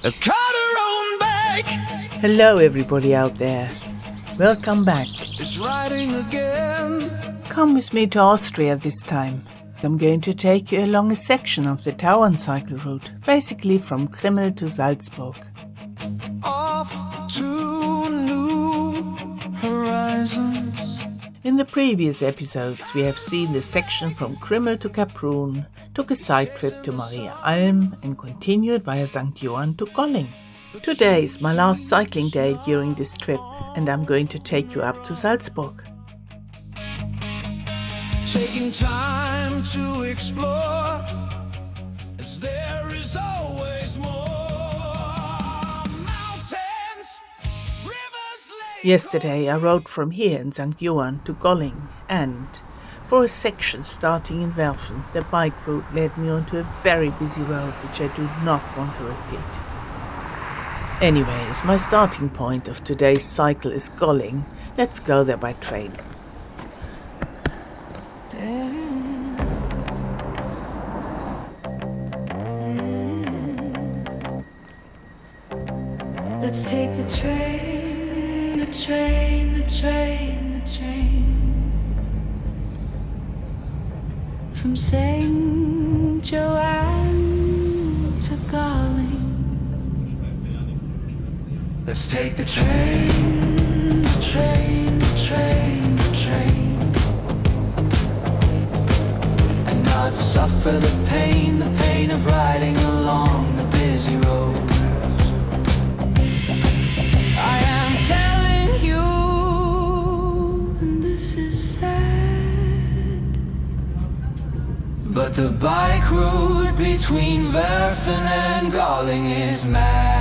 cut her own back. Hello everybody out there. Welcome back. It's riding again. Come with me to Austria this time. I'm going to take you along a section of the Tauern Cycle Route, basically from Krimml to Salzburg. Off to new horizons. In the previous episodes we have seen the section from Krimml to Kaprun, took a side trip to Maria Alm and continued via Sankt Johann to Golling. Today is my last cycling day during this trip and I'm going to take you up to Salzburg. Taking time to explore, as there is always more. Mountains, rivers, lakes. Yesterday I rode from here in Sankt Johann to Golling and, for a section starting in Werfen, the bike route led me onto a very busy road which I do not want to repeat. Anyways, my starting point of today's cycle is Golling. Let's go there by train. Let's take the train, the train, the train, the train. From Sankt Johann to Golling. Let's take the train, the train, the train, the train, and not suffer the pain of riding along the busy road. I am telling you, and this is sad, but the bike route between Werfen and Golling is mad.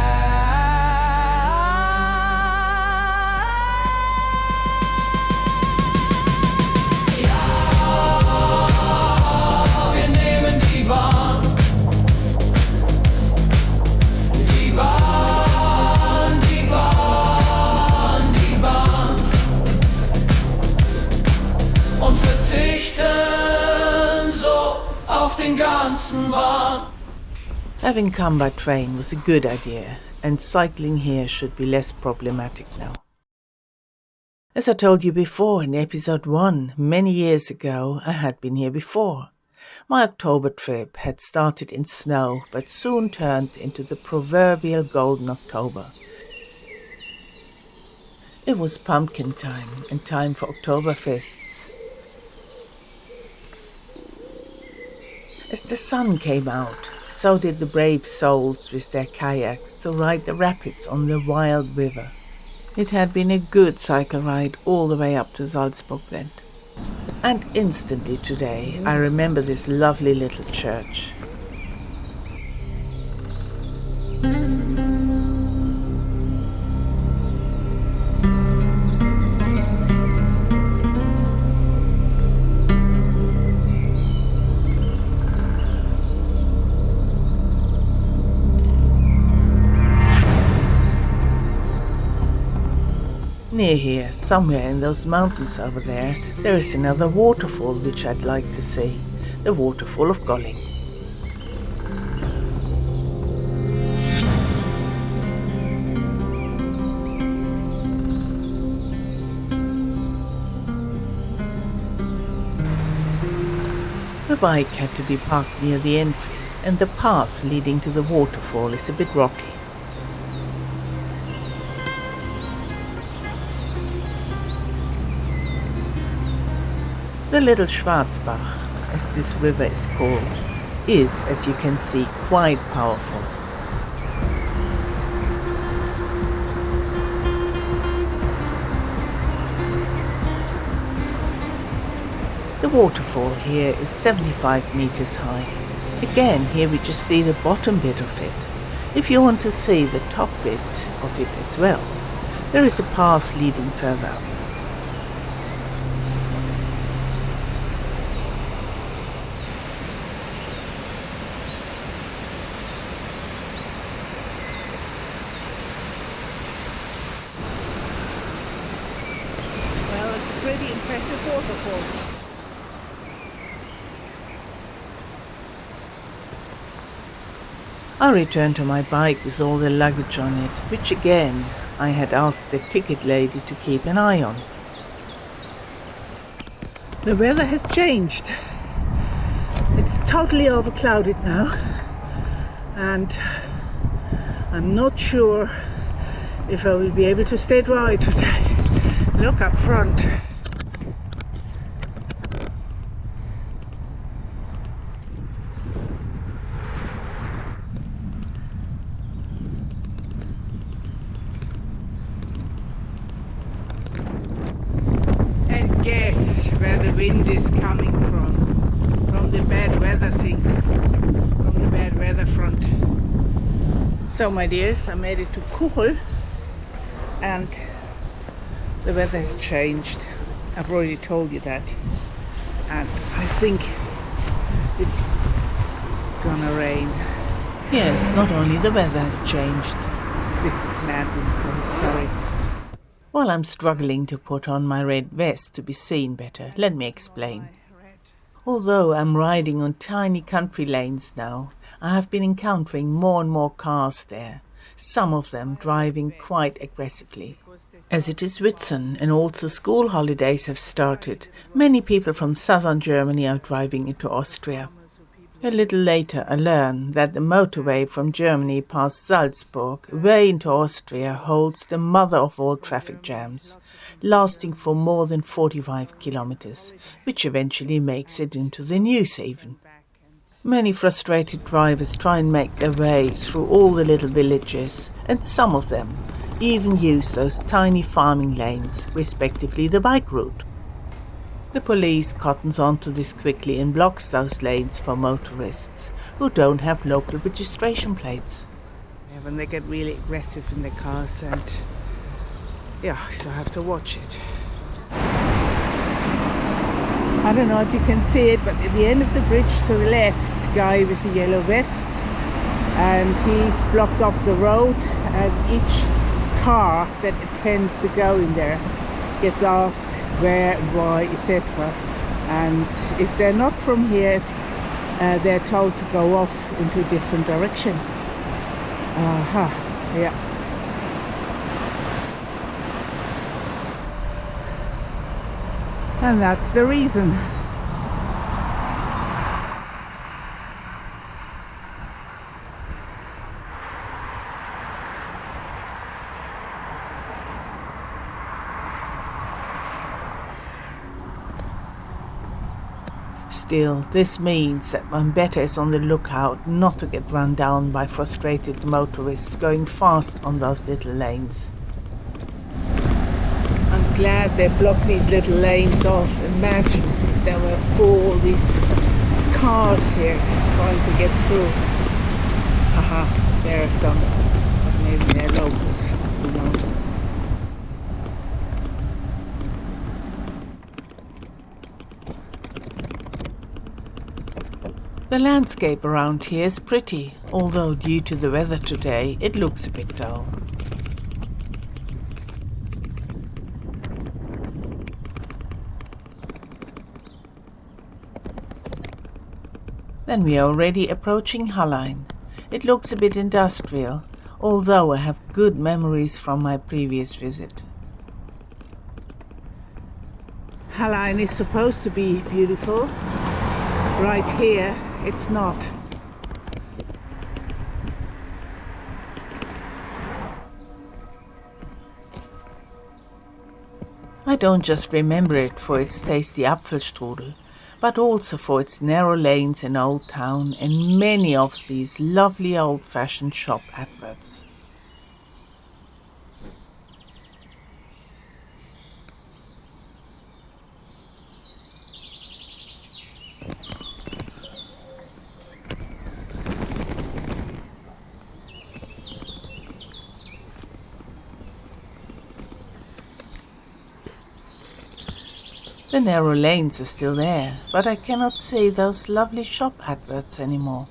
Having come by train was a good idea, and cycling here should be less problematic now. As I told you before in episode 1, many years ago I had been here before. My October trip had started in snow, but soon turned into the proverbial golden October. It was pumpkin time and time for Oktoberfests. As the sun came out, so did the brave souls with their kayaks to ride the rapids on the wild river. It had been a good cycle ride all the way up to Salzburg then. And instantly today I remember this lovely little church. Near here, somewhere in those mountains over there is another waterfall which I'd like to see, the Waterfall of Golling. The bike had to be parked near the entry, and the path leading to the waterfall is a bit rocky. The little Schwarzbach, as this river is called, is, as you can see, quite powerful. The waterfall here is 75 meters high. Again, here we just see the bottom bit of it. If you want to see the top bit of it as well, there is a path leading further up. Pretty impressive waterfall. I returned to my bike with all the luggage on it, which again I had asked the ticket lady to keep an eye on. The weather has changed. It's totally overclouded now, and I'm not sure if I will be able to stay dry today. Look up front. And guess where the wind is coming from? From the bad weather thing, from the bad weather front. So my dears, I made it to Krimml, and the weather has changed. I've already told you that, and I think it's gonna rain. Yes, not only the weather has changed. This is mad, this place, sorry. While I'm struggling to put on my red vest to be seen better, let me explain. Although I'm riding on tiny country lanes now, I have been encountering more and more cars there, some of them driving quite aggressively. As it is Whitsun and also school holidays have started, many people from southern Germany are driving into Austria. A little later I learn that the motorway from Germany past Salzburg way into Austria holds the mother of all traffic jams, lasting for more than 45 kilometers, which eventually makes it into the news even. Many frustrated drivers try and make their way through all the little villages, and some of them even use those tiny farming lanes, respectively the bike route. The police cottons onto this quickly and blocks those lanes for motorists who don't have local registration plates. Yeah, when they get really aggressive in the cars, and yeah, so I have to watch it. I don't know if you can see it, but at the end of the bridge to the left is a guy with a yellow vest, and he's blocked off the road, and each car that intends to go in there gets asked where, why, etc. And if they're not from here, they're told to go off into a different direction. Yeah. And that's the reason. Still, this means that one better is on the lookout not to get run down by frustrated motorists going fast on those little lanes. I'm glad they blocked these little lanes off. Imagine if there were all these cars here trying to get through. Aha, there are some, but maybe they're locals, who knows. The landscape around here is pretty, although due to the weather today it looks a bit dull. Then we are already approaching Hallein. It looks a bit industrial, although I have good memories from my previous visit. Hallein is supposed to be beautiful. Right here, it's not. I don't just remember it for its tasty Apfelstrudel, but also for its narrow lanes and old town and many of these lovely old-fashioned shop adverts. The narrow lanes are still there, but I cannot see those lovely shop adverts anymore.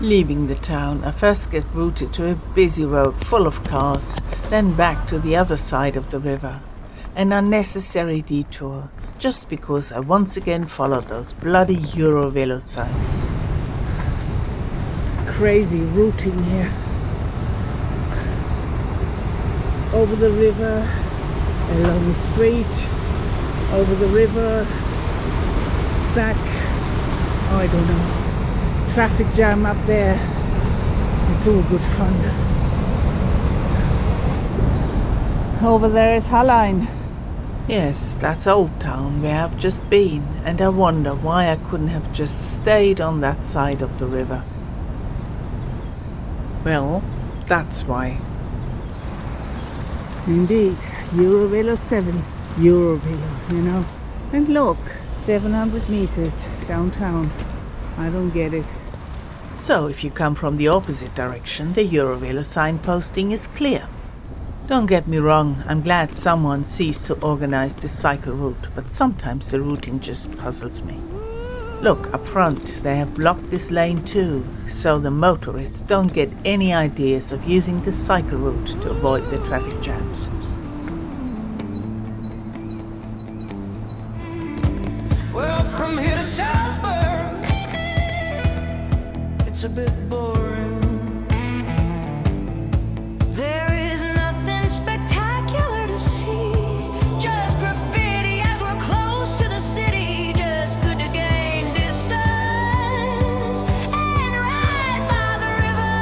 Leaving the town, I first get routed to a busy road full of cars, then back to the other side of the river. An unnecessary detour, just because I once again followed those bloody Eurovelo signs. Crazy routing here. Over the river, along the street, over the river, back, I don't know. Traffic jam up there. It's all good fun. Over there is Hallein. Yes, that's Old Town where I've just been, and I wonder why I couldn't have just stayed on that side of the river. Well, that's why. Indeed, Eurovelo 7, Eurovelo, you know. And look, 700 meters downtown. I don't get it. So if you come from the opposite direction, the Eurovelo signposting is clear. Don't get me wrong, I'm glad someone sees to organize this cycle route, but sometimes the routing just puzzles me. Look, up front, they have blocked this lane too, so the motorists don't get any ideas of using the cycle route to avoid the traffic jams. Well, from here to Salzburg, it's a bit boring. There is nothing spectacular to see. Just graffiti as we're close to the city. Just good to gain distance and ride by the river.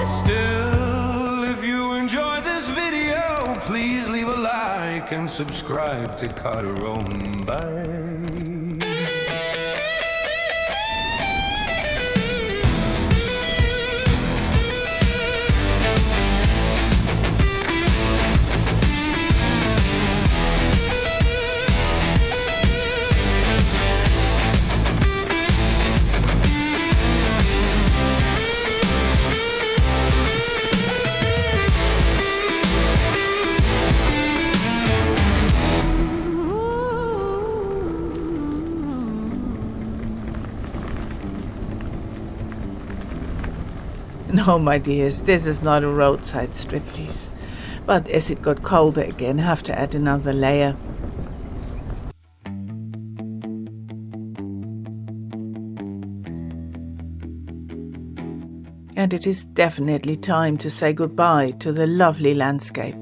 Still, if you enjoy this video, please leave a like and subscribe to Tauern. Bye. No, my dears, this is not a roadside striptease. But as it got colder again, I have to add another layer. And it is definitely time to say goodbye to the lovely landscape.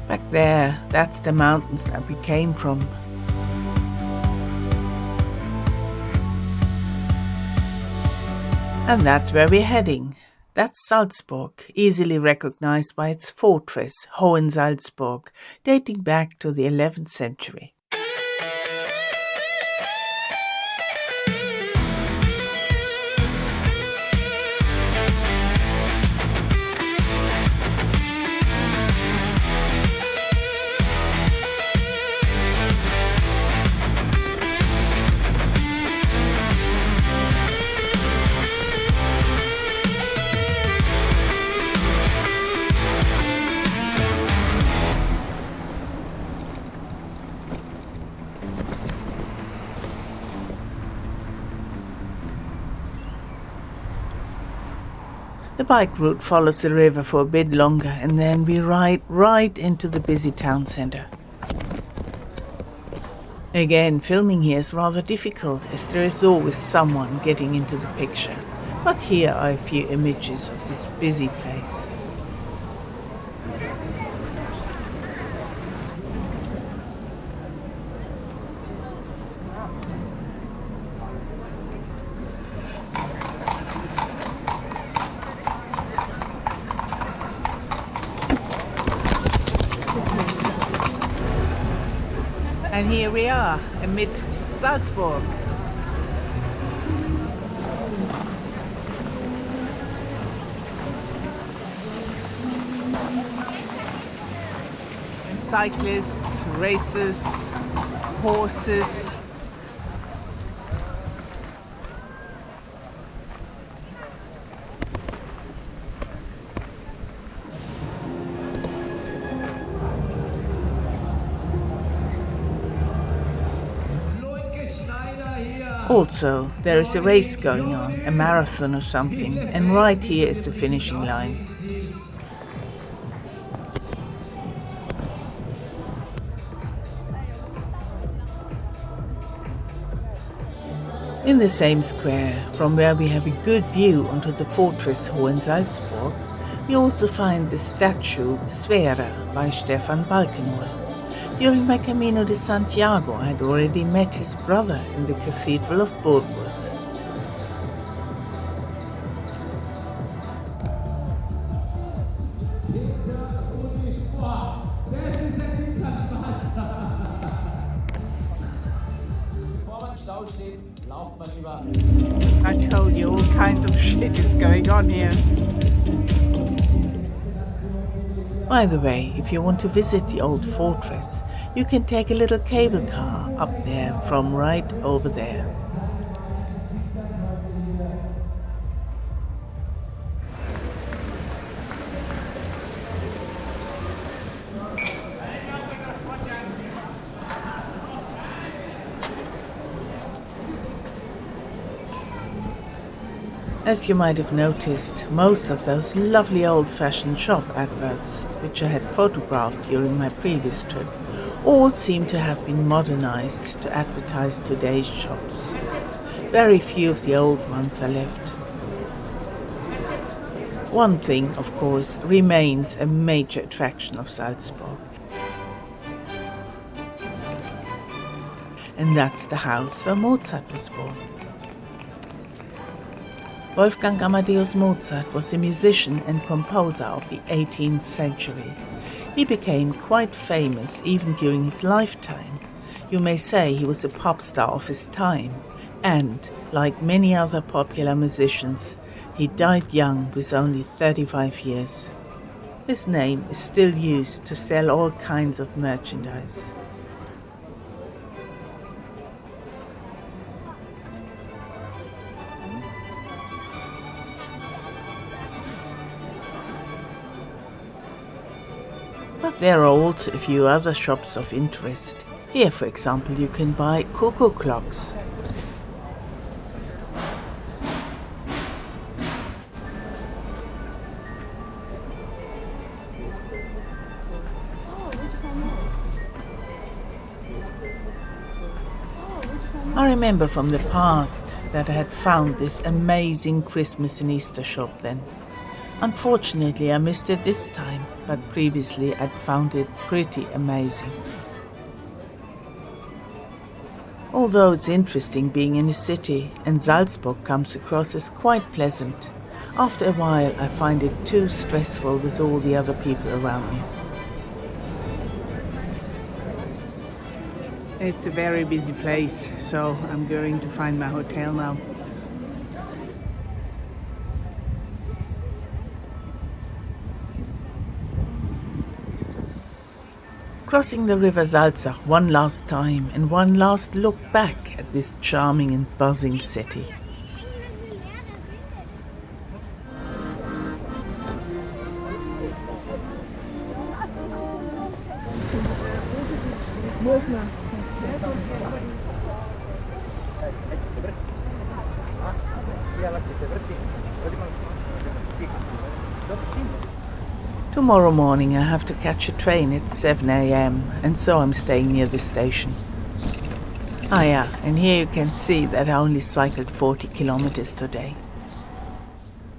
Back there, that's the mountains that we came from. And that's where we're heading. That's Salzburg, easily recognized by its fortress, Hohen Salzburg, dating back to the 11th century. The bike route follows the river for a bit longer and then we ride right into the busy town centre. Again, filming here is rather difficult as there is always someone getting into the picture. But here are a few images of this busy place. And here we are, amid Salzburg. cyclists, races, horses. Also, there is a race going on, a marathon or something, and right here is the finishing line. In the same square, from where we have a good view onto the fortress Tauern Salzburg, we also find the statue Sfera by Stefan Balkenhol. During my Camino de Santiago, I had already met his brother in the Cathedral of Burgos. I told you all kinds of shit is going on here. By the way, if you want to visit the old fortress, you can take a little cable car up there from right over there. As you might have noticed, most of those lovely old-fashioned shop adverts, which I had photographed during my previous trip, all seem to have been modernized to advertise today's shops. Very few of the old ones are left. One thing, of course, remains a major attraction of Salzburg. And that's the house where Mozart was born. Wolfgang Amadeus Mozart was a musician and composer of the 18th century. He became quite famous even during his lifetime. You may say he was a pop star of his time, and, like many other popular musicians, he died young with only 35 years. His name is still used to sell all kinds of merchandise. But there are also a few other shops of interest. Here, for example, you can buy cuckoo clocks. I remember from the past that I had found this amazing Christmas and Easter shop then. Unfortunately, I missed it this time, but previously I'd found it pretty amazing. Although it's interesting being in a city, and Salzburg comes across as quite pleasant, after a while I find it too stressful with all the other people around me. It's a very busy place, so I'm going to find my hotel now. Crossing the river Salzach one last time and one last look back at this charming and buzzing city. Tomorrow morning I have to catch a train at 7 a.m. and so I'm staying near the station. Ah yeah, and here you can see that I only cycled 40 kilometers today.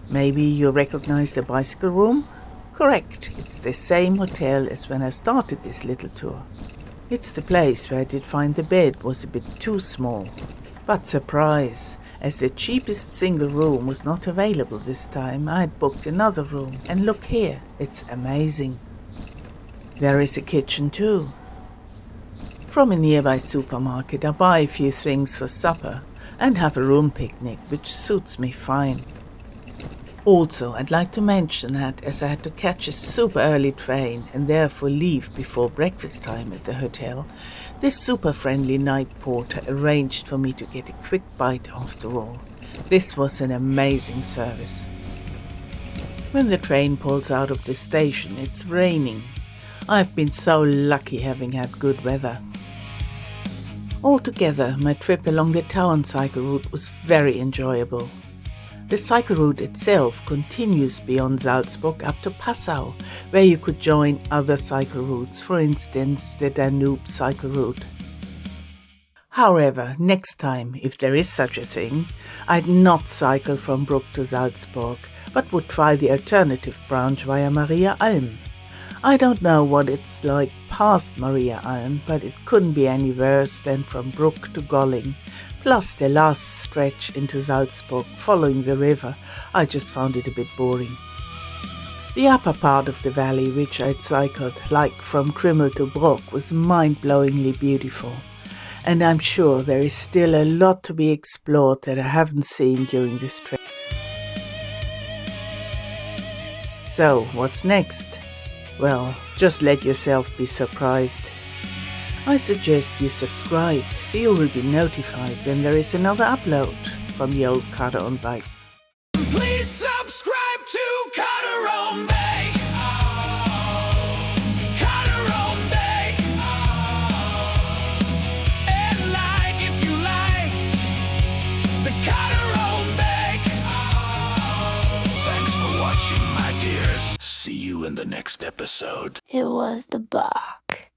Maybe you recognize the bicycle room? Correct, it's the same hotel as when I started this little tour. It's the place where I did find the bed was a bit too small. But surprise! As the cheapest single room was not available this time, I had booked another room. And look here, it's amazing. There is a kitchen too. From a nearby supermarket I buy a few things for supper and have a room picnic, which suits me fine. Also, I'd like to mention that as I had to catch a super early train and therefore leave before breakfast time at the hotel, this super friendly night porter arranged for me to get a quick bite after all. This was an amazing service. When the train pulls out of the station, it's raining. I've been so lucky having had good weather. Altogether, my trip along the Tauern Cycle Route was very enjoyable. The cycle route itself continues beyond Salzburg up to Passau, where you could join other cycle routes, for instance the Danube Cycle Route. However, next time, if there is such a thing, I'd not cycle from Bruck to Salzburg, but would try the alternative branch via Maria Alm. I don't know what it's like past Maria Alm, but it couldn't be any worse than from Bruck to Golling. Plus the last stretch into Salzburg following the river, I just found it a bit boring. The upper part of the valley, which I'd cycled, like from Krimml to Bruck, was mind-blowingly beautiful. And I'm sure there is still a lot to be explored that I haven't seen during this trip. So, what's next? Well, just let yourself be surprised. I suggest you subscribe so you will be notified when there is another upload from the old Tauern bike. Please subscribe to Tauern Bay. Tauern Bay. And like if you like the Tauern Bay. Thanks for watching, my dears. See you in the next episode. It was the buck.